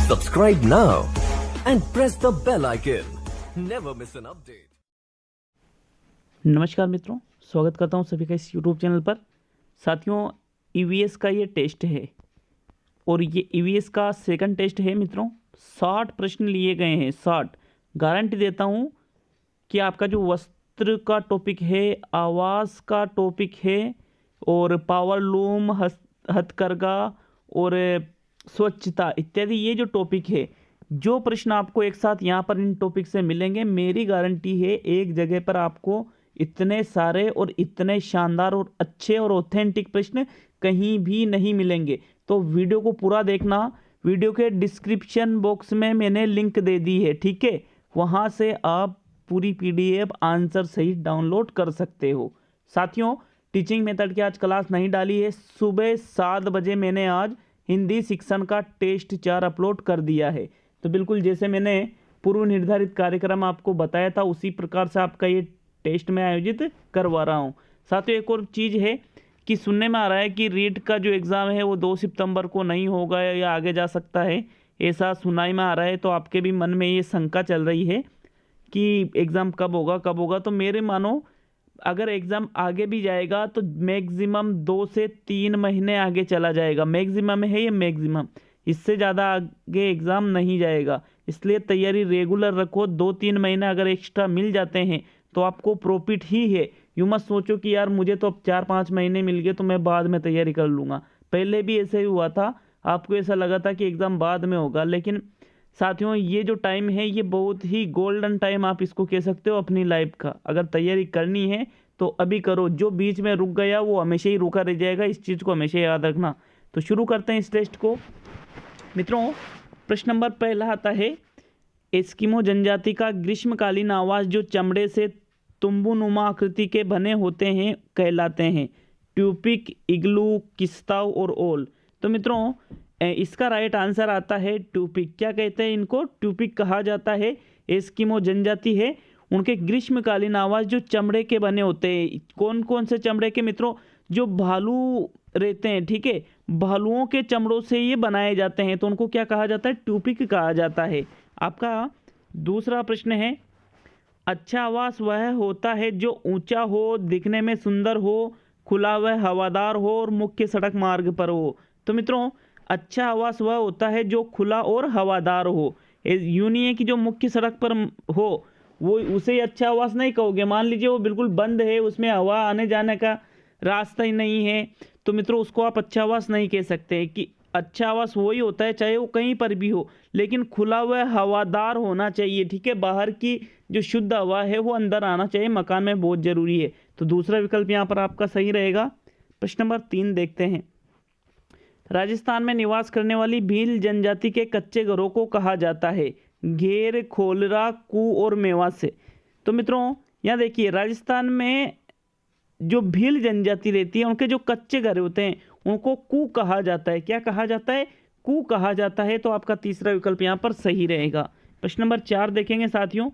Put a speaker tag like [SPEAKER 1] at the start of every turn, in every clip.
[SPEAKER 1] Subscribe now and press the bell icon. Never miss an update.
[SPEAKER 2] नमस्कार मित्रों, स्वागत करता हूं सभी का इस YouTube चैनल पर। साथियों, EVS का ये टेस्ट है और ये EVS का सेकंड टेस्ट है मित्रों। 60 प्रश्न लिए गए हैं, 60। गारंटी देता हूं कि आपका जो वस्त्र का टॉपिक है, आवास का टॉपिक है और पावर लूम, हथकरघा और स्वच्छता इत्यादि ये जो टॉपिक है, जो प्रश्न आपको एक साथ यहाँ पर इन टॉपिक से मिलेंगे, मेरी गारंटी है एक जगह पर आपको इतने सारे और इतने शानदार और अच्छे और ऑथेंटिक प्रश्न कहीं भी नहीं मिलेंगे। तो वीडियो को पूरा देखना। वीडियो के डिस्क्रिप्शन बॉक्स में मैंने लिंक दे दी है, ठीक है। वहाँ से आप पूरी PDF आंसर सहित डाउनलोड कर सकते हो। साथियों, टीचिंग मेथड की आज क्लास नहीं डाली है। सुबह 7 बजे मैंने आज हिंदी शिक्षण का टेस्ट 4 अपलोड कर दिया है। तो बिल्कुल जैसे मैंने पूर्व निर्धारित कार्यक्रम आपको बताया था, उसी प्रकार से आपका ये टेस्ट में आयोजित करवा रहा हूँ। साथियों, एक और चीज़ है कि सुनने में आ रहा है कि रीट का जो एग्ज़ाम है वो 2 सितंबर को नहीं होगा या आगे जा सकता है, ऐसा सुनाई में आ रहा है। तो आपके भी मन में ये शंका चल रही है कि एग्ज़ाम कब होगा। तो मेरे मानो अगर एग्ज़ाम आगे भी जाएगा तो मैक्सिमम 2 से 3 महीने आगे चला जाएगा। मैक्सिमम है ये, मैक्सिमम, इससे ज़्यादा आगे एग्ज़ाम नहीं जाएगा। इसलिए तैयारी रेगुलर रखो। 2-3 महीने अगर एक्स्ट्रा मिल जाते हैं तो आपको प्रॉफिट ही है। यूँ मत सोचो कि यार मुझे तो अब 4-5 महीने मिल गए तो मैं बाद में तैयारी कर लूँगा। पहले भी ऐसे ही हुआ था, आपको ऐसा लगा था कि एग्ज़ाम बाद में होगा, लेकिन साथियों ये जो टाइम है ये बहुत ही गोल्डन टाइम आप इसको कह सकते हो अपनी लाइफ का। अगर तैयारी करनी है तो अभी करो। जो बीच में रुक गया वो हमेशा ही रुका रह जाएगा, इस चीज़ को हमेशा याद रखना। तो शुरू करते हैं इस टेस्ट को मित्रों। प्रश्न नंबर पहला आता है, एस्किमो जनजाति का ग्रीष्मकालीन आवास जो चमड़े से तुंबुनुमा आकृति के बने होते हैं कहलाते हैं? ट्यूपिक, इग्लू, किस्ताव और ओल। तो मित्रों इसका राइट आंसर आता है ट्यूपिक। क्या कहते हैं इनको? ट्यूपिक कहा जाता है। एस्किमो जनजाति है, उनके ग्रीष्मकालीन आवास जो चमड़े के बने होते हैं। कौन कौन से चमड़े के मित्रों? जो भालू रहते हैं, ठीक है, भालुओं के चमड़ों से ये बनाए जाते हैं, तो उनको क्या कहा जाता है? ट्यूपिक कहा जाता है। आपका दूसरा प्रश्न है, अच्छा आवास वह होता है जो ऊंचा हो, दिखने में सुंदर हो, खुला व हवादार हो और मुख्य सड़क मार्ग पर हो। तो मित्रों अच्छा आवास वह होता है जो खुला और हवादार हो। यूं नहीं है कि जो मुख्य सड़क पर हो वो उसे अच्छा आवास नहीं कहोगे। मान लीजिए वो बिल्कुल बंद है, उसमें हवा आने जाने का रास्ता ही नहीं है, तो मित्रों उसको आप अच्छा आवास नहीं कह सकते। कि अच्छा आवास वही होता है चाहे वो कहीं पर भी हो, लेकिन खुला हुआ हवादार होना चाहिए, ठीक है। बाहर की जो शुद्ध हवा है वो अंदर आना चाहिए, मकान में बहुत ज़रूरी है। तो दूसरा विकल्प यहाँ पर आपका सही रहेगा। प्रश्न नंबर 3 देखते हैं, राजस्थान में निवास करने वाली भील जनजाति के कच्चे घरों को कहा जाता है? घेर, खोलरा, कू और मेवासे। तो मित्रों यहाँ देखिए, राजस्थान में जो भील जनजाति रहती है उनके जो कच्चे घर होते हैं उनको कू कहा जाता है। क्या कहा जाता है? कू कहा जाता है। तो आपका तीसरा विकल्प यहाँ पर सही रहेगा। प्रश्न नंबर 4 देखेंगे साथियों,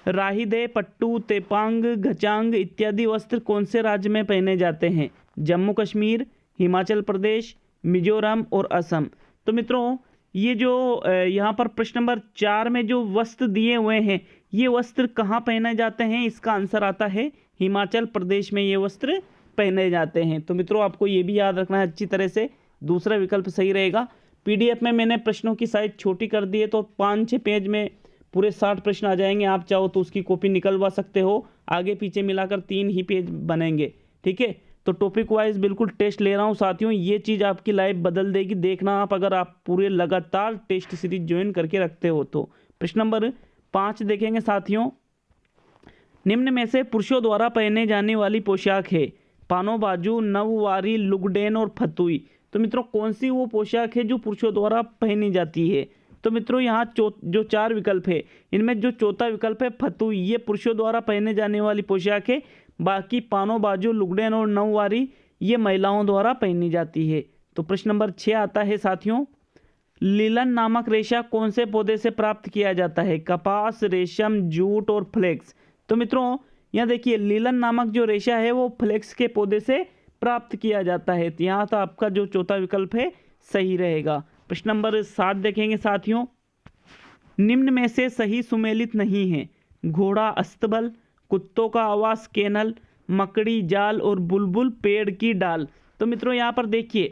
[SPEAKER 2] राहिदे, पट्टू, तेपांग, घचांग इत्यादि वस्त्र कौन से राज्य में पहने जाते हैं? जम्मू कश्मीर, हिमाचल प्रदेश, मिजोरम और असम। तो मित्रों ये जो यहाँ पर प्रश्न नंबर 4 में जो वस्त्र दिए हुए हैं, ये वस्त्र कहाँ पहने जाते हैं? इसका आंसर आता है हिमाचल प्रदेश में ये वस्त्र पहने जाते हैं। तो मित्रों आपको ये भी याद रखना है अच्छी तरह से, दूसरा विकल्प सही रहेगा। PDF में मैंने प्रश्नों की साइज छोटी कर दी है, तो 5-6 पेज में पूरे 60 प्रश्न आ जाएंगे। आप चाहो तो उसकी कॉपी निकलवा सकते हो, आगे पीछे मिलाकर 3 ही पेज बनेंगे, ठीक है। तो टॉपिक वाइज बिल्कुल टेस्ट ले रहा हूँ साथियों, ये चीज़ आपकी लाइफ बदल देगी। देखना आप, अगर आप पूरे लगातार टेस्ट सीरीज ज्वाइन करके रखते हो तो। प्रश्न नंबर 5 देखेंगे साथियों, निम्न में से पुरुषों द्वारा पहने जाने वाली पोशाक है? पानो बाजू, नववारी, लुगडेन और फतुई। तो मित्रों कौन सी वो पोशाक है जो पुरुषों द्वारा पहनी जाती है? तो मित्रों यहाँ जो 4 विकल्प है, इनमें जो चौथा विकल्प है फतुई, ये पुरुषों द्वारा पहने जाने वाली पोशाक है। बाकी पानो बाजू, लुगडेन और नववारी ये महिलाओं द्वारा पहनी जाती है। तो प्रश्न नंबर 6 आता है साथियों, लीलन नामक रेशा कौन से पौधे से प्राप्त किया जाता है? कपास, रेशम, जूट और फ्लेक्स। तो मित्रों यहाँ देखिए, लीलन नामक जो रेशा है वो फ्लेक्स के पौधे से प्राप्त किया जाता है। यहाँ तो आपका जो चौथा विकल्प है सही रहेगा। प्रश्न नंबर 7 देखेंगे साथियों, निम्न में से सही सुमेलित नहीं है। घोड़ा अस्तबल, कुत्तों का आवास केनल, मकड़ी जाल और बुलबुल पेड़ की डाल। तो मित्रों यहाँ पर देखिए,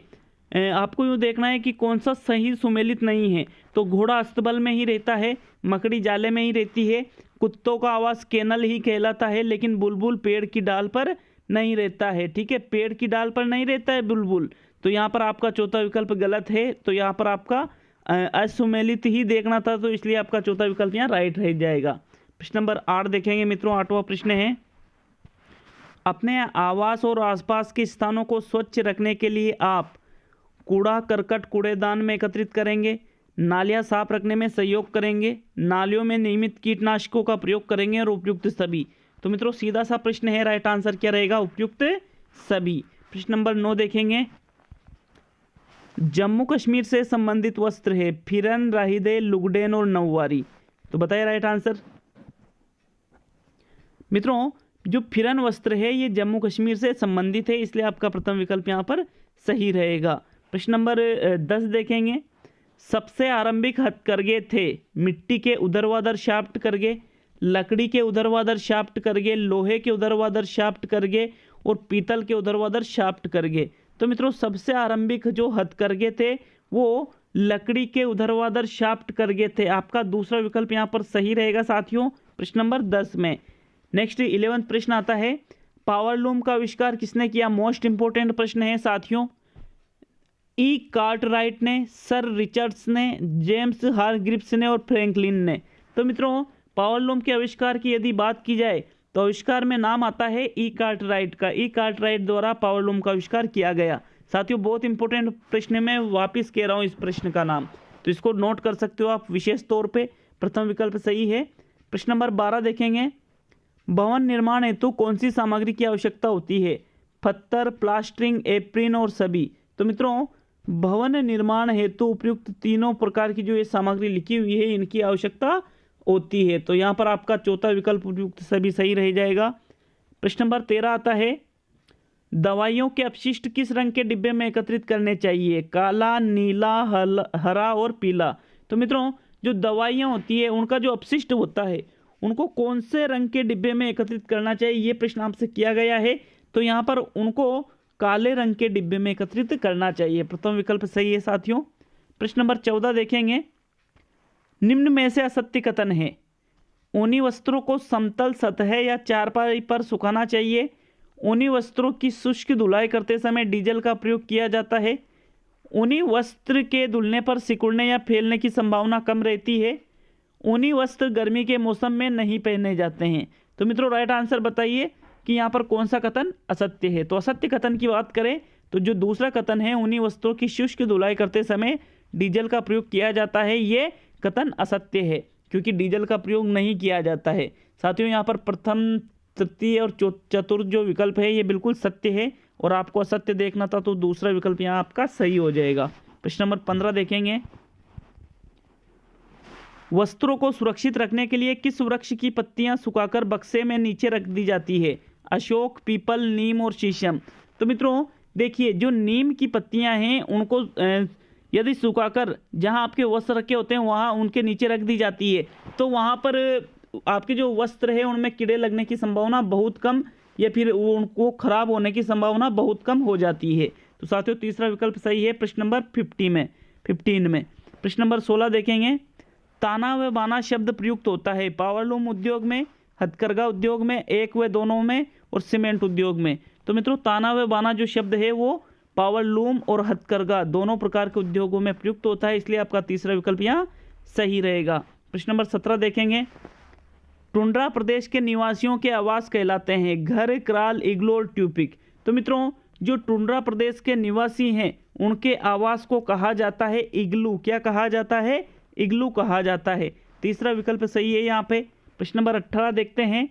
[SPEAKER 2] आपको यूँ देखना है कि कौन सा सही सुमेलित नहीं है। तो घोड़ा अस्तबल में ही रहता है, मकड़ी जाले में ही रहती है, कुत्तों का आवास केनल ही कहलाता है, लेकिन बुलबुल पेड़ की डाल पर नहीं रहता है। ठीक है, पेड़ की डाल पर नहीं रहता है बुलबुल। तो यहाँ पर आपका चौथा विकल्प गलत है। तो यहाँ पर आपका असुमेलित ही देखना था, तो इसलिए आपका चौथा विकल्प यहाँ राइट रह जाएगा। प्रश्न नंबर 8 देखेंगे मित्रों, 8वां प्रश्न है, अपने आवास और आसपास के स्थानों को स्वच्छ रखने के लिए आप कूड़ा करकट कूड़ेदान में एकत्रित करेंगे, नालियां साफ रखने में सहयोग करेंगे, नालियों में नियमित कीटनाशकों का प्रयोग करेंगे और उपयुक्त सभी। तो मित्रों सीधा सा प्रश्न है, राइट आंसर क्या रहेगा? उपयुक्त सभी। प्रश्न नंबर 9 देखेंगे, जम्मू कश्मीर से संबंधित वस्त्र है फिरन, राहिदे, लुगडेन और नौवारी। तो बताइए राइट आंसर। मित्रों जो फिरन वस्त्र है ये जम्मू कश्मीर से संबंधित है, इसलिए आपका प्रथम विकल्प यहाँ पर सही रहेगा। प्रश्न नंबर 10 देखेंगे, सबसे आरंभिक हथकरघे थे मिट्टी के ऊर्ध्वाधर शाफ्ट करघे, लकड़ी के ऊर्ध्वाधर शाफ्ट करघे, लोहे के ऊर्ध्वाधर शाफ्ट करघे और पीतल के ऊर्ध्वाधर शाफ्ट करघे। तो मित्रों सबसे आरंभिक जो हथकरघे थे वो लकड़ी के ऊर्ध्वाधर शाफ्ट करघे थे। आपका दूसरा विकल्प यहाँ पर सही रहेगा साथियों, प्रश्न नंबर 10 में। नेक्स्ट 11वां प्रश्न आता है, पावरलूम का आविष्कार किसने किया? मोस्ट इंपोर्टेंट प्रश्न है साथियों। ई कार्टराइट ने, सर रिचर्ड्स ने, जेम्स हारग्रीव्स ने और फ्रैंकलिन ने। तो मित्रों पावरलूम के आविष्कार की यदि बात की जाए तो आविष्कार में नाम आता है ई कार्टराइट का। ई कार्टराइट द्वारा पावरलूम का आविष्कार किया गया। साथियों बहुत इंपॉर्टेंट प्रश्न, मैं वापिस कह रहा हूँ इस प्रश्न का नाम, तो इसको नोट कर सकते हो आप विशेष तौर पे। प्रथम विकल्प सही है। प्रश्न नंबर 12 देखेंगे, भवन निर्माण हेतु कौन सी सामग्री की आवश्यकता होती है? पत्थर, प्लास्टरिंग, एप्रिन और सभी। तो मित्रों भवन निर्माण हेतु उपयुक्त तीनों प्रकार की जो ये सामग्री लिखी हुई है इनकी आवश्यकता होती है। तो यहाँ पर आपका चौथा विकल्प उपयुक्त सभी सही रह जाएगा। प्रश्न नंबर 13 आता है, दवाइयों के अपशिष्ट किस रंग के डिब्बे में एकत्रित करने चाहिए? काला, नीला, हरा और पीला। तो मित्रों जो दवाइयाँ होती है उनका जो अपशिष्ट होता है उनको कौन से रंग के डिब्बे में एकत्रित करना चाहिए, ये प्रश्न आपसे किया गया है। तो यहाँ पर उनको काले रंग के डिब्बे में एकत्रित करना चाहिए। प्रथम विकल्प सही है साथियों। प्रश्न नंबर 14 देखेंगे, निम्न में से असत्य कथन है। ऊनी वस्त्रों को समतल सतह या चारपाई पर सुखाना चाहिए। ऊनी वस्त्रों की शुष्क धुलाई करते समय डीजल का प्रयोग किया जाता है। ऊनी वस्त्र के धुलने पर सिकुड़ने या फैलने की संभावना कम रहती है। ऊनी वस्त्र गर्मी के मौसम में नहीं पहने जाते हैं। तो मित्रों राइट आंसर बताइए कि यहाँ पर कौन सा कथन असत्य है। तो असत्य कथन की बात करें तो जो दूसरा कथन है ऊनी वस्त्रों की शुष्क धुलाई करते समय डीजल का प्रयोग किया जाता है, ये कथन असत्य है क्योंकि डीजल का प्रयोग नहीं किया जाता है। साथियों यहाँ पर प्रथम, तृतीय और चतुर्थ जो विकल्प है ये बिल्कुल सत्य है और आपको असत्य देखना था तो दूसरा विकल्प यहाँ आपका सही हो जाएगा। प्रश्न नंबर 15 देखेंगे, वस्त्रों को सुरक्षित रखने के लिए किस वृक्ष की पत्तियां सुखाकर बक्से में नीचे रख दी जाती है? अशोक, पीपल, नीम और शीशम। तो मित्रों देखिए जो नीम की पत्तियां हैं उनको यदि सुखाकर जहां आपके वस्त्र रखे होते हैं वहां उनके नीचे रख दी जाती है तो वहां पर आपके जो वस्त्र है उनमें कीड़े लगने की संभावना बहुत कम या फिर उनको खराब होने की संभावना बहुत कम हो जाती है। तो साथियों तीसरा विकल्प सही है प्रश्न नंबर 15 में। प्रश्न नंबर 16 देखेंगे, ताना व बाना शब्द प्रयुक्त होता है पावरलूम उद्योग में, हथकरघा उद्योग में, एक व दोनों में और सीमेंट उद्योग में। तो मित्रों ताना व बाना जो शब्द है वो पावरलूम और हथकरघा दोनों प्रकार के उद्योगों में प्रयुक्त होता है, इसलिए आपका तीसरा विकल्प यहाँ सही रहेगा। प्रश्न नंबर 17 देखेंगे, टुंड्रा प्रदेश के निवासियों के आवास कहलाते हैं घर, क्राल, इग्लू और ट्यूपिक। तो मित्रों जो टुंड्रा प्रदेश के निवासी हैं उनके आवास को कहा जाता है इग्लू। क्या कहा जाता है? इग्लू कहा जाता है। तीसरा विकल्प सही है यहाँ पे। प्रश्न नंबर 18 देखते हैं,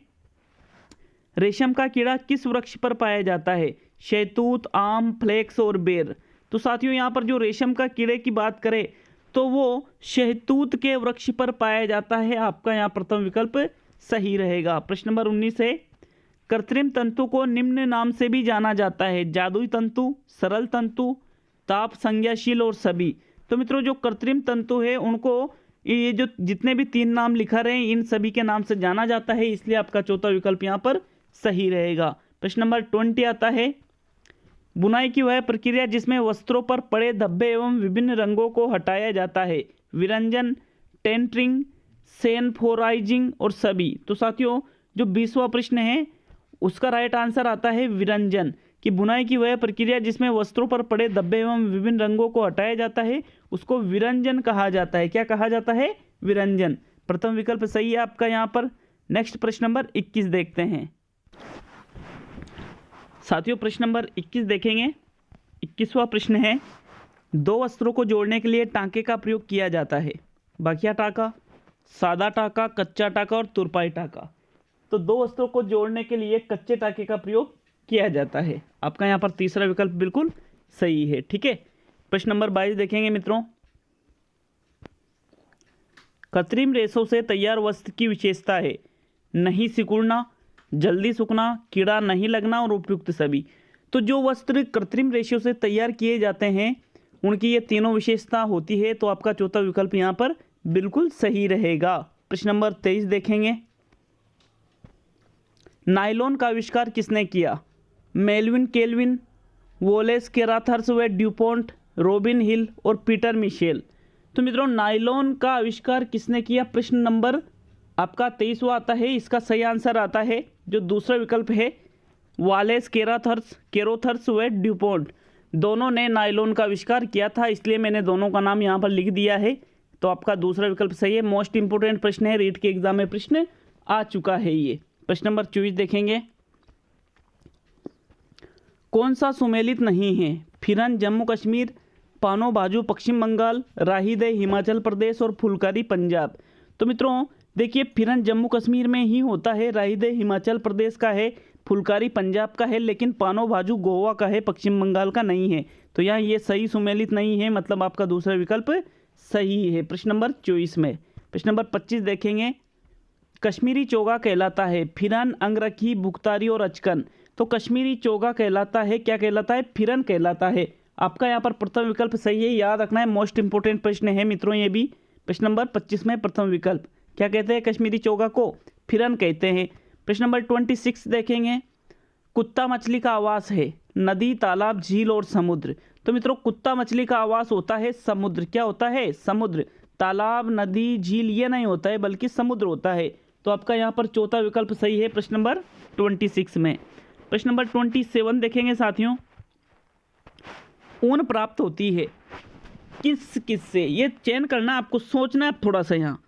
[SPEAKER 2] रेशम का कीड़ा किस वृक्ष पर पाया जाता है? शहतूत, आम, फ्लेक्स और बेर। तो साथियों यहाँ पर जो रेशम का कीड़े की बात करें तो वो शहतूत के वृक्ष पर पाया जाता है। आपका यहाँ प्रथम विकल्प सही रहेगा। प्रश्न नंबर 19 है, कृत्रिम तंतु को निम्न नाम से भी जाना जाता है? जादुई तंतु, सरल तंतु, ताप संज्ञाशील और सभी। तो मित्रों जो कृत्रिम तंतु है उनको ये जो जितने भी 3 नाम लिखा रहे हैं इन सभी के नाम से जाना जाता है, इसलिए आपका चौथा विकल्प यहाँ पर सही रहेगा। प्रश्न नंबर 20 आता है, बुनाई की वह प्रक्रिया जिसमें वस्त्रों पर पड़े धब्बे एवं विभिन्न रंगों को हटाया जाता है, विरंजन, टेंटरिंग, सेनफोराइजिंग और सभी। तो साथियों जो 20वां प्रश्न है उसका राइट आंसर आता है विरंजन, कि बुनाई की वह प्रक्रिया जिसमें वस्त्रों पर पड़े धब्बे एवं विभिन्न रंगों को हटाया जाता है उसको विरंजन कहा जाता है। क्या कहा जाता है? विरंजन। प्रथम विकल्प सही है आपका यहाँ पर। नेक्स्ट प्रश्न नंबर 21 देखते हैं साथियों। प्रश्न नंबर 21 देखेंगे। 21वां प्रश्न है, 2 वस्त्रों को जोड़ने के लिए टांके का प्रयोग किया जाता है, बाकिया टाका, सादा टाका, कच्चा टाका और तुरपाई टाका। तो 2 वस्त्रों को जोड़ने के लिए कच्चे टाके का प्रयोग किया जाता है। आपका यहाँ पर तीसरा विकल्प बिल्कुल सही है। ठीक है, प्रश्न नंबर 22 देखेंगे मित्रों। कृत्रिम रेशों से तैयार वस्त्र की विशेषता है नहीं सिकुड़ना, जल्दी सूखना, कीड़ा नहीं लगना और उपयुक्त सभी। तो जो वस्त्र कृत्रिम रेशों से तैयार किए जाते हैं उनकी ये तीनों विशेषता होती है, तो आपका चौथा विकल्प यहाँ पर बिल्कुल सही रहेगा। प्रश्न नंबर 23 देखेंगे। नायलॉन का आविष्कार किसने किया? मेल्विन केल्विन, वोलेस केराथर्स व ड्यूपॉन्ट, रॉबिन हिल और पीटर मिशेल। तो मित्रों नायलॉन का आविष्कार किसने किया? प्रश्न नंबर आपका 23वां आता है। इसका सही आंसर आता है जो दूसरा विकल्प है, वालेस केराथर्स व ड्यूपॉन्ट। दोनों ने नायलॉन का आविष्कार किया था, इसलिए मैंने दोनों का नाम यहाँ पर लिख दिया है। तो आपका दूसरा विकल्प सही है। मोस्ट इंपोर्टेंट प्रश्न है, रीट के एग्जाम में प्रश्न आ चुका है ये। प्रश्न नंबर 24 देखेंगे। कौन सा सुमेलित नहीं है? फिरन जम्मू कश्मीर, पानो बाजू पश्चिम बंगाल, राहिदे हिमाचल प्रदेश और फुलकारी पंजाब। तो मित्रों देखिए फिरन जम्मू कश्मीर में ही होता है, राहिदे हिमाचल प्रदेश का है, फुलकारी पंजाब का है, लेकिन पानो बाजू गोवा का है, पश्चिम बंगाल का नहीं है। तो यहाँ ये सही सुमेलित नहीं है, मतलब आपका दूसरा विकल्प सही है प्रश्न नंबर 24 में। प्रश्न नंबर 25 देखेंगे। कश्मीरी चोगा कहलाता है फिरन, अंगरखी, भुगतारी और अचकन। तो कश्मीरी चोगा कहलाता है, क्या कहलाता है? फिरन कहलाता है। आपका यहाँ पर प्रथम विकल्प सही है, याद रखना है, मोस्ट इंपोर्टेंट प्रश्न है मित्रों ये भी। प्रश्न नंबर 25 में प्रथम विकल्प क्या कहते हैं? कश्मीरी चोगा को फिरन कहते हैं। प्रश्न नंबर 26 देखेंगे। कुत्ता मछली का आवास है नदी, तालाब, झील और समुद्र। तो मित्रों कुत्ता मछली का आवास होता है समुद्र। क्या होता है? समुद्र। तालाब, नदी, झील ये नहीं होता है बल्कि समुद्र होता है। तो आपका यहाँ पर चौथा विकल्प सही है प्रश्न नंबर 26 में। प्रश्न नंबर 27 देखेंगे साथियों। ऊन प्राप्त होती है किस से? ये चयन करना आपको, सोचना है थोड़ा सा यहाँ।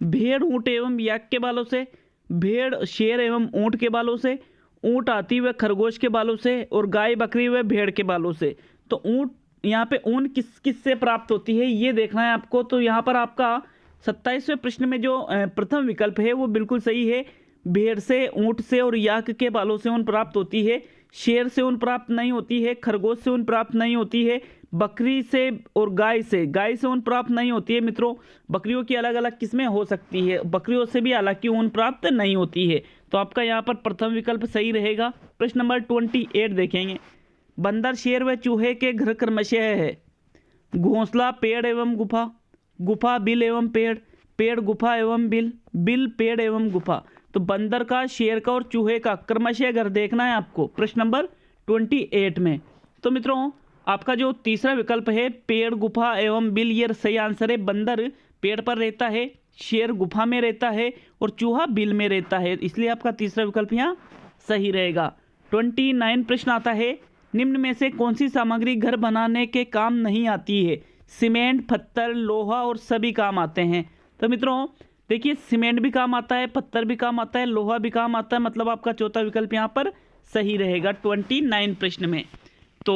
[SPEAKER 2] भेड़, ऊँट एवं याक के बालों से, भेड़, शेर एवं ऊँट के बालों से, ऊँट हाथी व खरगोश के बालों से और गाय, बकरी व भेड़ के बालों से। तो ऊँट यहाँ पे ऊन किस से प्राप्त होती है ये देखना है आपको। तो यहाँ पर आपका 27वें प्रश्न में जो प्रथम विकल्प है वो बिल्कुल सही है। भेड़ से, ऊँट से और याक के बालों से ऊन प्राप्त होती है। शेर से ऊन प्राप्त नहीं होती है, खरगोश से ऊन प्राप्त नहीं होती है, बकरी से और गाय से ऊन प्राप्त नहीं होती है। मित्रों बकरियों की अलग अलग किस्में हो सकती है, बकरियों से भी हालांकि ऊन प्राप्त नहीं होती है। तो आपका यहाँ पर प्रथम विकल्प सही रहेगा। प्रश्न नंबर 28 देखेंगे। बंदर, शेर व चूहे के घर क्रमशः है घोंसला, पेड़ एवं गुफा, गुफा बिल एवं पेड़, पेड़ गुफा एवं बिल, बिल पेड़ एवं गुफा। तो बंदर का, शेर का और चूहे का क्रमशः घर देखना है आपको प्रश्न नंबर 28 में। तो मित्रों आपका जो तीसरा विकल्प है पेड़, गुफा एवं बिल, ये सही आंसर है। बंदर पेड़ पर रहता है, शेर गुफा में रहता है और चूहा बिल में रहता है, इसलिए आपका तीसरा विकल्प यहाँ सही रहेगा। 29 प्रश्न आता है। निम्न में से कौन सी सामग्री घर बनाने के काम नहीं आती है? सीमेंट, पत्थर, लोहा और सभी काम आते हैं। तो मित्रों देखिए सीमेंट भी काम आता है, पत्थर भी काम आता है, लोहा भी काम आता है, मतलब आपका चौथा विकल्प यहाँ पर सही रहेगा 29 प्रश्न में। तो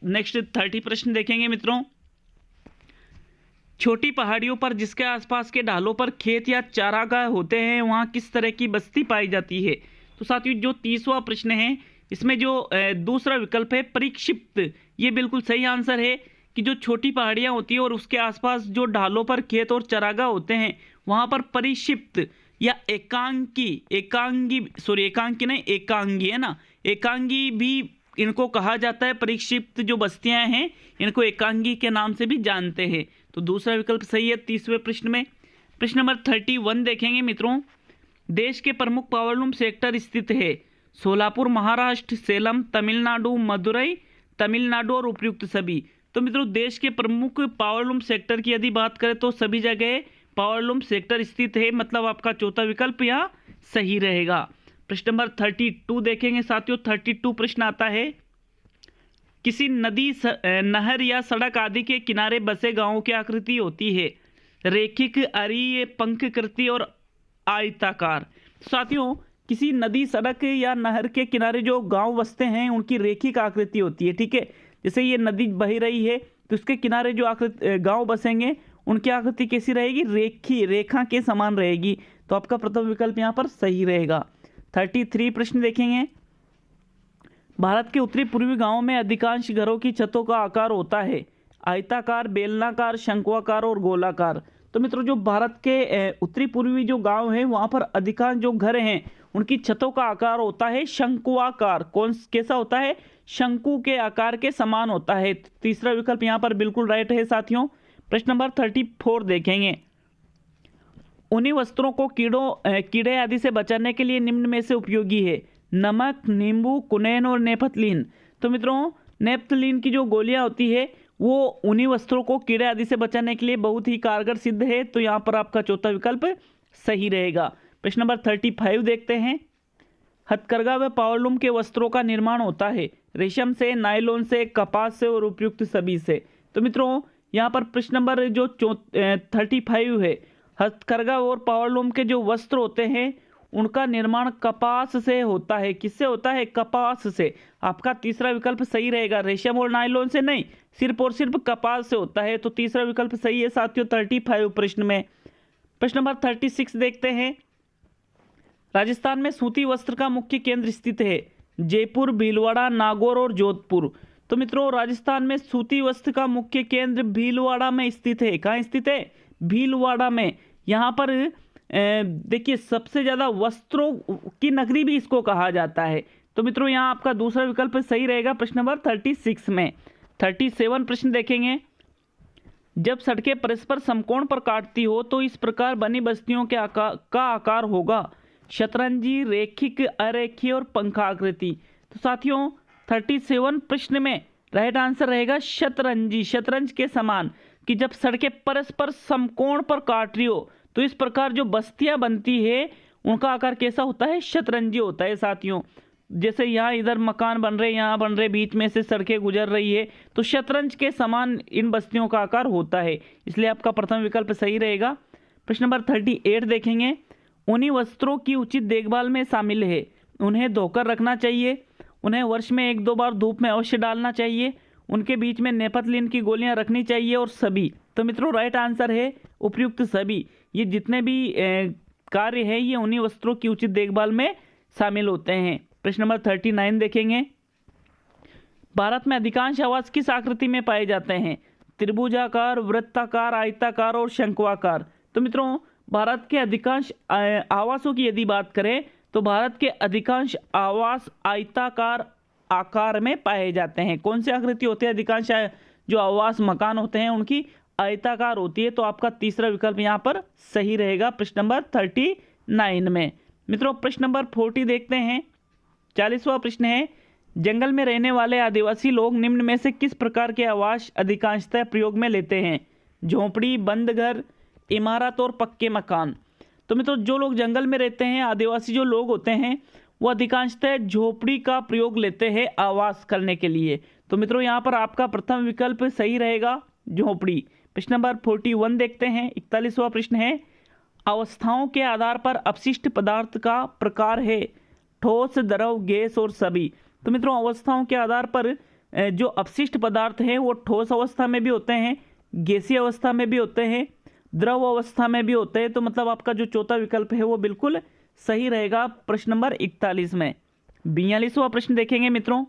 [SPEAKER 2] नेक्स्ट 30 प्रश्न देखेंगे मित्रों। छोटी पहाड़ियों पर जिसके आसपास के ढालों पर खेत या चारागाह होते हैं वहाँ किस तरह की बस्ती पाई जाती है? तो साथियों जो 30वां प्रश्न है इसमें जो दूसरा विकल्प है परिक्षिप्त, ये बिल्कुल सही आंसर है कि जो छोटी पहाड़ियाँ होती है और उसके आसपास जो ढालों पर खेत और चारागाह होते हैं वहाँ पर परिक्षिप्त या एकांगी नहीं, एकांगी है ना, एकांगी भी इनको कहा जाता है। परिक्षिप्त जो बस्तियां हैं इनको एकांगी के नाम से भी जानते हैं। तो दूसरा विकल्प सही है 30वें प्रश्न में। प्रश्न नंबर 31 देखेंगे मित्रों, देश के प्रमुख पावरलूम सेक्टर स्थित है सोलापुर महाराष्ट्र, सेलम तमिलनाडु, मदुरई तमिलनाडु और उपयुक्त सभी। तो मित्रों देश के प्रमुख पावरलूम सेक्टर की यदि बात करें तो सभी जगह पावरलूम सेक्टर स्थित है, मतलब आपका चौथा विकल्प यहाँ सही रहेगा। प्रश्न नंबर 32 देखेंगे साथियों। 32 प्रश्न आता है, किसी नदी नहर या सड़क आदि के किनारे बसे गांवों की आकृति होती है रेखिक, अरीय, पंखकृति और आयताकार। साथियों किसी नदी, सड़क या नहर के किनारे जो गांव बसते हैं उनकी रेखिक आकृति होती है, ठीक है। जैसे ये नदी बह रही है तो उसके किनारे जो आकृति गांव बसेंगे उनकी आकृति कैसी रहेगी? रेखा के समान रहेगी। तो आपका प्रथम विकल्प यहाँ पर सही रहेगा। 33 प्रश्न देखेंगे, भारत के उत्तरी पूर्वी गांवों में अधिकांश घरों की छतों का आकार होता है आयताकार, बेलनाकार, शंक्वाकार और गोलाकार। तो मित्रों जो भारत के उत्तरी पूर्वी जो गांव हैं वहां पर अधिकांश जो घर हैं उनकी छतों का आकार होता है शंकुआकार। कैसा होता है? शंकु के आकार के समान होता है। तीसरा विकल्प यहाँ पर बिल्कुल राइट है साथियों। प्रश्न नंबर 34 देखेंगे, उन्हीं वस्त्रों को कीड़े आदि से बचाने के लिए निम्न में से उपयोगी है नमक, नींबू, कुनैन और नेपथलीन। तो मित्रों नेपथलीन की जो गोलियां होती है वो उन्हीं वस्त्रों को कीड़े आदि से बचाने के लिए बहुत ही कारगर सिद्ध है। तो यहाँ पर आपका चौथा विकल्प सही रहेगा। प्रश्न नंबर 35 देखते हैं, हथकरघा व पावरलूम के वस्त्रों का निर्माण होता है रेशम से, नायलॉन से, कपास से और उपयुक्त सभी से। तो मित्रों यहाँ पर प्रश्न नंबर जो 35 है, हथकरघा और पावरलूम के जो वस्त्र होते हैं उनका निर्माण कपास से होता है। किससे होता है? कपास से। आपका तीसरा विकल्प सही रहेगा, रेशम और नायलॉन से नहीं, सिर्फ और सिर्फ कपास से होता है। तो तीसरा विकल्प सही है साथियों 35 प्रश्न में। प्रश्न नंबर 36 देखते हैं, राजस्थान में सूती वस्त्र का मुख्य केंद्र स्थित है जयपुर, भीलवाड़ा, नागौर और जोधपुर। तो मित्रों राजस्थान में सूती वस्त्र का मुख्य केंद्र भीलवाड़ा में स्थित है। कहाँ स्थित है? भीलवाड़ा में। यहाँ पर देखिए सबसे ज्यादा वस्त्रों की नगरी भी इसको कहा जाता है। तो मित्रों यहाँ आपका दूसरा विकल्प सही रहेगा प्रश्न नंबर 36 में। 37 प्रश्न देखेंगे, जब सड़कें परस्पर समकोण पर काटती हो तो इस प्रकार बनी बस्तियों के आकार होगा शतरंजी, रेखिक, अरेखीय और पंखाकृति। तो साथियों 37 प्रश्न में राइट आंसर रहेगा शतरंजी, शतरंज के समान। कि जब सड़कें परस्पर समकोण पर काट रही हो तो इस प्रकार जो बस्तियां बनती है उनका आकार कैसा होता है? शतरंजी होता है साथियों। जैसे यहाँ इधर मकान बन रहे, यहाँ बन रहे, बीच में से सड़कें गुजर रही है, तो शतरंज के समान इन बस्तियों का आकार होता है। इसलिए आपका प्रथम विकल्प सही रहेगा। प्रश्न नंबर 38 देखेंगे, उन्हीं वस्त्रों की उचित देखभाल में शामिल है उन्हें धोकर रखना चाहिए, उन्हें वर्ष में 1-2 बार धूप में अवश्य डालना चाहिए, उनके बीच में नेपथलीन की गोलियां रखनी चाहिए और सभी। तो मित्रों राइट आंसर है उपयुक्त सभी। ये जितने भी कार्य है ये उन्हीं वस्त्रों की उचित देखभाल में शामिल होते हैं। प्रश्न नंबर 39 देखेंगे, भारत में अधिकांश आवास किस आकृति में पाए जाते हैं? त्रिभुजाकार, वृत्ताकार, आयताकार और शंक्वाकार। तो मित्रों भारत के अधिकांश आवासों की यदि बात करें तो भारत के अधिकांश आवास आयताकार आकार में पाए जाते हैं। कौन सी आकृति होती है? अधिकांश जो आवास मकान होते हैं उनकी आयताकार होती है। तो आपका तीसरा विकल्प यहाँ पर सही रहेगा प्रश्न नंबर 39 में। मित्रों प्रश्न नंबर 40 देखते हैं। 40वां प्रश्न है, जंगल में रहने वाले आदिवासी लोग निम्न में से किस प्रकार के आवास अधिकांशतः प्रयोग में लेते हैं? झोपड़ी, बंद घर, इमारत और पक्के मकान। तो मित्रों जो लोग जंगल में रहते हैं, आदिवासी जो लोग होते हैं, वो अधिकांशतः झोपड़ी का प्रयोग लेते हैं आवास करने के लिए। तो मित्रों यहाँ पर आपका प्रथम विकल्प सही रहेगा, झोपड़ी। प्रश्न नंबर 41 देखते हैं। 41वां प्रश्न है, अवस्थाओं के आधार पर अपशिष्ट पदार्थ का प्रकार है ठोस, द्रव, गैस और सभी। तो मित्रों अवस्थाओं के आधार पर जो अपशिष्ट पदार्थ हैं वो ठोस अवस्था में भी होते हैं, गैसीय अवस्था में भी होते हैं, द्रव अवस्था में भी होते हैं। तो मतलब आपका जो चौथा विकल्प है वो बिल्कुल सही रहेगा प्रश्न नंबर 41 में। 42वां प्रश्न देखेंगे मित्रों,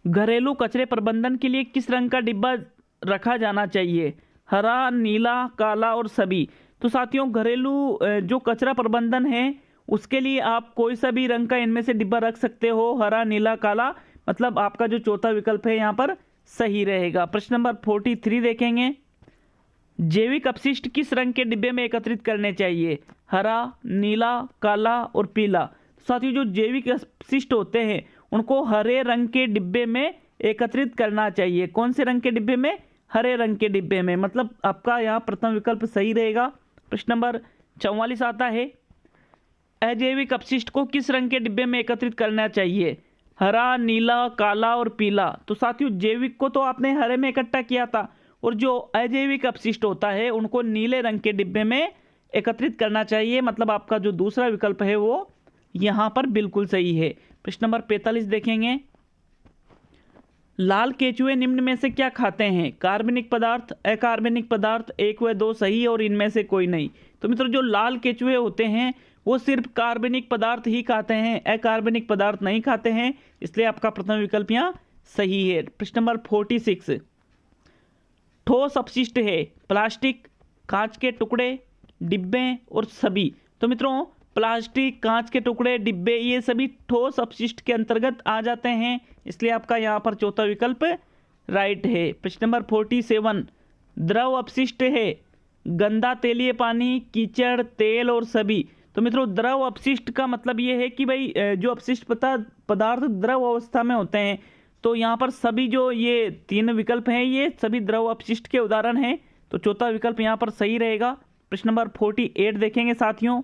[SPEAKER 2] घरेलू कचरे प्रबंधन के लिए किस रंग का डिब्बा रखा जाना चाहिए? हरा, नीला, काला और सभी। तो साथियों घरेलू जो कचरा प्रबंधन है उसके लिए आप कोई सा भी रंग का इनमें से डिब्बा रख सकते हो, हरा, नीला, काला। मतलब आपका जो चौथा विकल्प है यहाँ पर सही रहेगा। प्रश्न नंबर 43 देखेंगे, जैविक अपशिष्ट किस रंग के डिब्बे में एकत्रित करने चाहिए? हरा, नीला, काला और पीला। साथियों जो जैविक अपशिष्ट होते हैं उनको हरे रंग के डिब्बे में एकत्रित करना चाहिए। कौन से रंग के डिब्बे में? हरे रंग के डिब्बे में। मतलब आपका यहाँ प्रथम विकल्प सही रहेगा। प्रश्न नंबर 44 आता है, अजैविक अपशिष्ट को किस रंग के डिब्बे में एकत्रित करना चाहिए? हरा, नीला, काला और पीला। तो साथियों जैविक को तो आपने हरे में इकट्ठा किया था और जो अजैविक अपशिष्ट होता है उनको नीले रंग के डिब्बे में एकत्रित करना चाहिए। मतलब आपका जो दूसरा विकल्प है वो यहाँ पर बिल्कुल सही है। प्रश्न नंबर 45 देखेंगे, लाल केचुए निम्न में से क्या खाते हैं? कार्बनिक पदार्थ, अकार्बनिक पदार्थ, 1 व 2 सही और इनमें से कोई नहीं। तो मित्रों जो लाल केचुए होते हैं वो सिर्फ कार्बनिक पदार्थ ही खाते हैं, अकार्बनिक पदार्थ नहीं खाते हैं, इसलिए आपका प्रथम विकल्प यहाँ सही है। प्रश्न नंबर 46, ठोस अपशिष्ट है प्लास्टिक, कांच के टुकड़े, डिब्बे और सभी। तो मित्रों प्लास्टिक, कांच के टुकड़े, डिब्बे ये सभी ठोस अपशिष्ट के अंतर्गत आ जाते हैं, इसलिए आपका यहाँ पर चौथा विकल्प राइट है। प्रश्न नंबर 47, द्रव अपशिष्ट है गंदा तेलीय पानी, कीचड़, तेल और सभी। तो मित्रों द्रव अपशिष्ट का मतलब ये है कि भाई जो अपशिष्ट पदार्थ द्रव अवस्था में होते हैं, तो यहाँ पर सभी जो ये 3 विकल्प हैं ये सभी द्रव अपशिष्ट के उदाहरण हैं, तो चौथा विकल्प यहाँ पर सही रहेगा। प्रश्न नंबर 48 देखेंगे साथियों,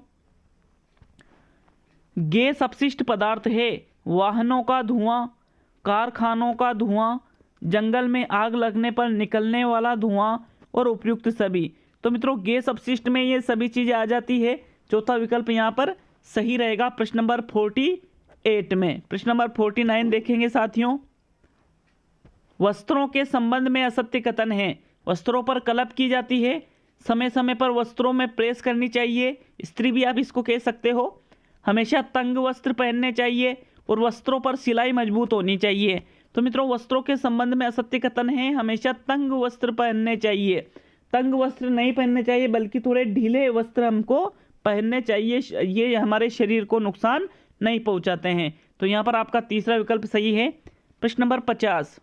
[SPEAKER 2] गैस अपशिष्ट पदार्थ है वाहनों का धुआं, कारखानों का धुआं, जंगल में आग लगने पर निकलने वाला धुआं और उपयुक्त सभी। तो मित्रों गैस अपशिष्ट में ये सभी चीजें आ जाती है, चौथा विकल्प यहाँ पर सही रहेगा प्रश्न नंबर 48 में। प्रश्न नंबर 49 देखेंगे साथियों, वस्त्रों के संबंध में असत्य कथन है, वस्त्रों पर कलप की जाती है, समय समय पर वस्त्रों में प्रेस करनी चाहिए, स्त्री भी आप इसको कह सकते हो, हमेशा तंग वस्त्र पहनने चाहिए और वस्त्रों पर सिलाई मजबूत होनी चाहिए। तो मित्रों वस्त्रों के संबंध में असत्य कथन है, हमेशा तंग वस्त्र पहनने चाहिए, तंग वस्त्र नहीं पहनने चाहिए बल्कि थोड़े ढीले वस्त्र हमको पहनने चाहिए, ये हमारे शरीर को नुकसान नहीं पहुंचाते हैं। तो यहाँ पर आपका तीसरा विकल्प सही है। प्रश्न नंबर 50,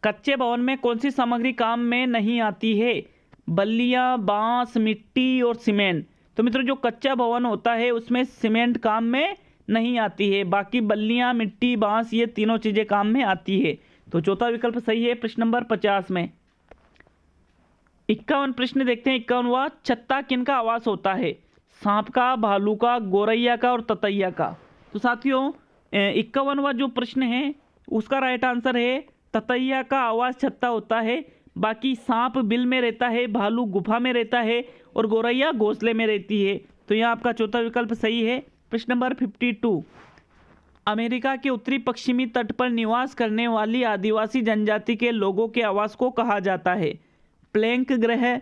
[SPEAKER 2] कच्चे भवन में कौन सी सामग्री काम में नहीं आती है? बल्लियां, बांस, मिट्टी और सीमेंट। तो मित्रों जो कच्चा भवन होता है उसमें सीमेंट काम में नहीं आती है, बाकी बल्लियां, मिट्टी, बांस ये तीनों चीजें काम में आती है, तो चौथा विकल्प सही है प्रश्न नंबर 50 में। 51 प्रश्न देखते हैं। 51वां, छत्ता किनका आवास होता है? सांप का, भालू का, गोरैया का और ततैया का। तो साथियों 51वां जो प्रश्न है उसका राइट आंसर है ततैया का आवास छत्ता होता है, बाकी सांप बिल में रहता है, भालू गुफा में रहता है और गोरैया घोंसले में रहती है, तो यह आपका चौथा विकल्प सही है। प्रश्न नंबर 52, अमेरिका के उत्तरी पश्चिमी तट पर निवास करने वाली आदिवासी जनजाति के लोगों के आवास को कहा जाता है? प्लैंक ग्रह,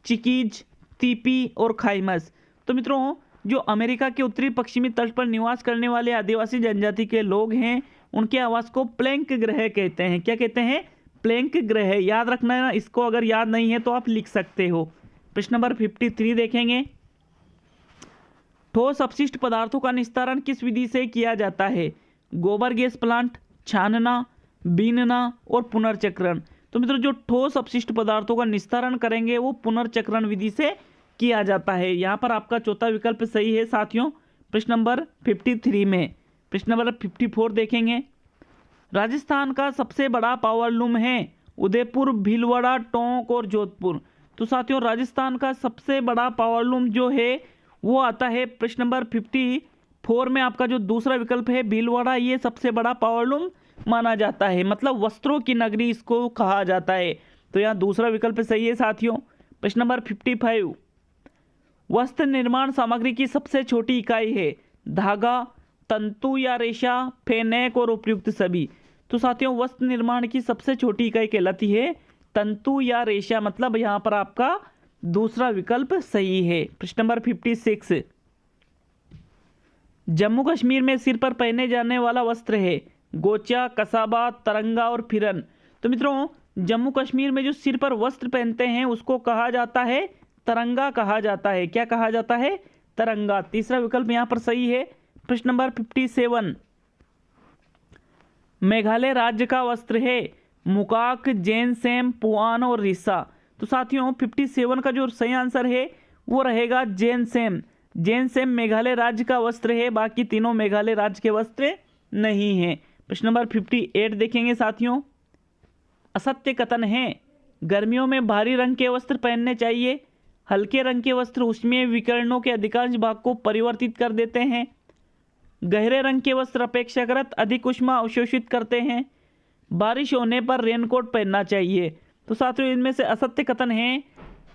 [SPEAKER 2] चिकीज, तीपी और खाइमस। तो मित्रों जो अमेरिका के उत्तरी पश्चिमी तट पर निवास करने वाले आदिवासी जनजाति के लोग हैं उनके आवास को प्लैंक ग्रह कहते हैं। क्या कहते हैं? प्लैंक ग्रह। याद रखना है ना इसको, अगर याद नहीं है तो आप लिख सकते हो। प्रश्न नंबर 53 देखेंगे, ठोस अपशिष्ट पदार्थों का निस्तारण किस विधि से किया जाता है? गोबर गैस प्लांट, छानना, बीनना और पुनर्चक्रण। तो मित्रों जो ठोस अपशिष्ट पदार्थों का निस्तारण करेंगे वो पुनर्चक्रण विधि से किया जाता है। यहाँ पर आपका चौथा विकल्प सही है साथियों प्रश्न नंबर 53 में। प्रश्न नंबर 54 देखेंगे, राजस्थान का सबसे बड़ा पावरलूम है उदयपुर, भीलवाड़ा, टोंक और जोधपुर। तो साथियों राजस्थान का सबसे बड़ा पावरलूम जो है वो आता है प्रश्न नंबर 54 में। आपका जो दूसरा विकल्प है भीलवाड़ा, ये सबसे बड़ा पावरलूम माना जाता है, मतलब वस्त्रों की नगरी इसको कहा जाता है, तो यहाँ दूसरा विकल्प सही है साथियों। प्रश्न नंबर 55, वस्त्र निर्माण सामग्री की सबसे छोटी इकाई है? धागा, तंतु या रेशा, फेनेक और उपयुक्त सभी। तो साथियों वस्त्र निर्माण की सबसे छोटी इकाई कहलाती है तंतु या रेशा, मतलब यहाँ पर आपका दूसरा विकल्प सही है। प्रश्न नंबर 56, जम्मू कश्मीर में सिर पर पहने जाने वाला वस्त्र है? गोचा, कसाबा, तरंगा और फिरन। तो मित्रों जम्मू कश्मीर में जो सिर पर वस्त्र पहनते हैं उसको कहा जाता है तरंगा कहा जाता है। क्या कहा जाता है? तरंगा। तीसरा विकल्प यहाँ पर सही है। प्रश्न नंबर 57, मेघालय राज्य का वस्त्र है मुकाक, जैनसेम, पुआन और रिसा। तो साथियों 57 का जो सही आंसर है वो रहेगा जैनसेम। जैनसेम मेघालय राज्य का वस्त्र है, बाकी तीनों मेघालय राज्य के वस्त्र नहीं है। प्रश्न नंबर 58 देखेंगे साथियों। असत्य कथन है, गर्मियों में भारी रंग के वस्त्र पहनने चाहिए, हल्के रंग के वस्त्र ऊष्मीय विकिरणों के अधिकांश भाग को परिवर्तित कर देते हैं, गहरे रंग के वस्त्र अपेक्षाकृत अधिक ऊष्मा अवशोषित करते हैं, बारिश होने पर रेनकोट पहनना चाहिए। तो साथियों इनमें से असत्य कथन है,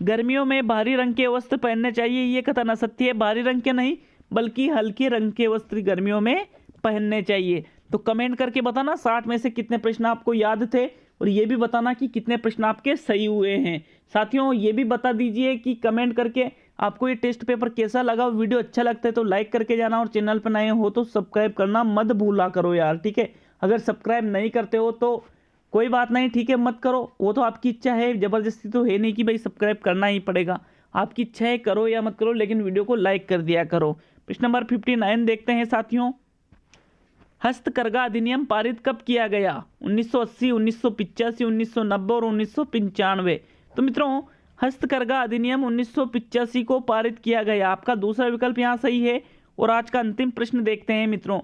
[SPEAKER 2] गर्मियों में भारी रंग के वस्त्र पहनने चाहिए, ये कथन असत्य है। भारी रंग के नहीं बल्कि हल्के रंग के वस्त्र गर्मियों में पहनने चाहिए। तो कमेंट करके बताना 60 में से कितने प्रश्न आपको याद थे, और ये भी बताना कि कितने प्रश्न आपके सही हुए हैं। साथियों ये भी बता दीजिए कि कमेंट करके आपको ये टेस्ट पेपर कैसा लगा। वीडियो अच्छा लगता है तो लाइक करके जाना, और चैनल पर नए हो तो सब्सक्राइब करना मत भूला करो यार, ठीक है। अगर सब्सक्राइब नहीं करते हो तो कोई बात नहीं, ठीक है, मत करो, वो तो आपकी इच्छा है, ज़बरदस्ती तो है नहीं कि भाई सब्सक्राइब करना ही पड़ेगा। आपकी इच्छा है, करो या मत करो, लेकिन वीडियो को लाइक कर दिया करो। प्रश्न नंबर 59 देखते हैं साथियों। हस्तकरघा अधिनियम पारित कब किया गया? 1980, 1985, 1990 और 1995। तो मित्रों हस्तकरघा अधिनियम 1985 को पारित किया गया। आपका दूसरा विकल्प यहाँ सही है। और आज का अंतिम प्रश्न देखते हैं मित्रों।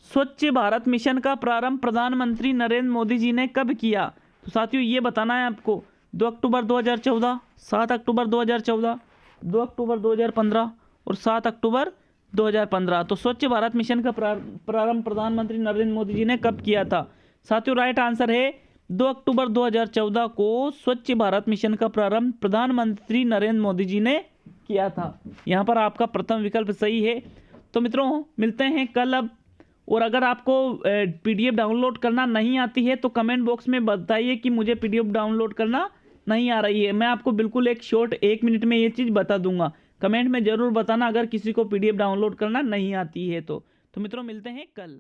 [SPEAKER 2] स्वच्छ भारत मिशन का प्रारंभ प्रधानमंत्री नरेंद्र मोदी जी ने कब किया? तो साथियों ये बताना है आपको। 2 अक्टूबर 2014, 7 अक्टूबर 2014, 2 अक्टूबर 2015 और 7 अक्टूबर 2015। तो स्वच्छ भारत मिशन का प्रारंभ प्रधानमंत्री नरेंद्र मोदी जी ने कब किया था? साथियों राइट आंसर है 2 अक्टूबर 2014 को स्वच्छ भारत मिशन का प्रारंभ प्रधानमंत्री नरेंद्र मोदी जी ने किया था। यहाँ पर आपका प्रथम विकल्प सही है। तो मित्रों मिलते हैं कल अब। और अगर आपको पीडीएफ डाउनलोड करना नहीं आती है तो कमेंट बॉक्स में बताइए कि मुझे पीडीएफ डाउनलोड करना नहीं आ रही है। मैं आपको बिल्कुल एक शॉर्ट 1 मिनट में ये चीज़ बता दूंगा। कमेंट में ज़रूर बताना अगर किसी को पीडीएफ डाउनलोड करना नहीं आती है तो मित्रों मिलते हैं कल।